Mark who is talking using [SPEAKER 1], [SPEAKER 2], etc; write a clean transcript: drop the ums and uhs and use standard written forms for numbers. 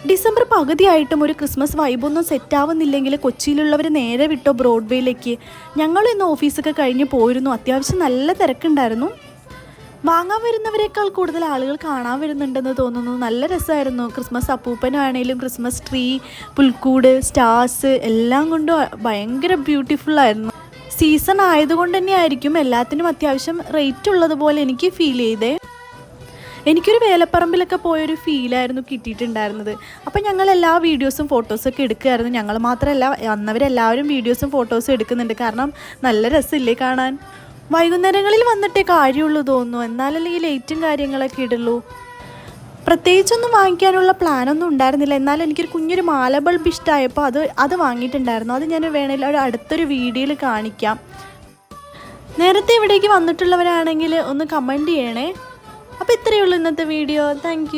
[SPEAKER 1] December പകുതിയായിട്ടും ഒരു Christmas വൈബൊന്നും സെറ്റാവുന്നില്ലെങ്കിൽ കൊച്ചിയിലുള്ളവർ നേരെ വിട്ടോ ബ്രോഡ്വേയിലേക്ക്. ഞങ്ങൾ ഇന്ന് ഓഫീസൊക്കെ കഴിഞ്ഞ് പോയിരുന്നു. അത്യാവശ്യം നല്ല തിരക്കുണ്ടായിരുന്നു. വാങ്ങാൻ വരുന്നവരെക്കാൾ കൂടുതൽ ആളുകൾ കാണാൻ വരുന്നുണ്ടെന്ന് തോന്നുന്നു. നല്ല രസമായിരുന്നു. ക്രിസ്മസ് അപ്പൂപ്പനാണേലും ക്രിസ്മസ് ട്രീ, പുൽക്കൂട്, സ്റ്റാർസ് എല്ലാം കൊണ്ടും ഭയങ്കര ബ്യൂട്ടിഫുള്ളായിരുന്നു. സീസൺ ആയതുകൊണ്ട് തന്നെ ആയിരിക്കും എല്ലാത്തിനും അത്യാവശ്യം റേറ്റ് ഉള്ളതുപോലെ എനിക്ക് ഫീൽ ചെയ്തേ. എനിക്കൊരു വേലപ്പറമ്പിലൊക്കെ പോയൊരു ഫീലായിരുന്നു കിട്ടിയിട്ടുണ്ടായിരുന്നത്. അപ്പം ഞങ്ങൾ എല്ലാ വീഡിയോസും ഫോട്ടോസൊക്കെ എടുക്കുമായിരുന്നു. ഞങ്ങൾ മാത്രമല്ല, വന്നവരെല്ലാവരും വീഡിയോസും ഫോട്ടോസും എടുക്കുന്നുണ്ട്. കാരണം നല്ല രസമില്ലേ കാണാൻ. വൈകുന്നേരങ്ങളിൽ വന്നിട്ടേ കാര്യമുള്ളൂ തോന്നുന്നു. എന്നാലല്ലേ ഈ ലൈറ്റും കാര്യങ്ങളൊക്കെ ഇടുള്ളൂ. പ്രത്യേകിച്ചൊന്നും വാങ്ങിക്കാനുള്ള പ്ലാനൊന്നും ഉണ്ടായിരുന്നില്ല. എന്നാലും എനിക്കൊരു കുഞ്ഞൊരു മാല ബൾബ് ഇഷ്ടമായപ്പോൾ അത് വാങ്ങിയിട്ടുണ്ടായിരുന്നു. അത് ഞാൻ വേണമെങ്കിൽ അടുത്തൊരു വീഡിയോയിൽ കാണിക്കാം. നേരത്തെ ഇവിടേക്ക് വന്നിട്ടുള്ളവരാണെങ്കിൽ ഒന്ന് കമൻറ്റ് ചെയ്യണേ. അപ്പോൾ ഇത്രയേ ഉള്ളൂ ഇന്നത്തെ വീഡിയോ. താങ്ക്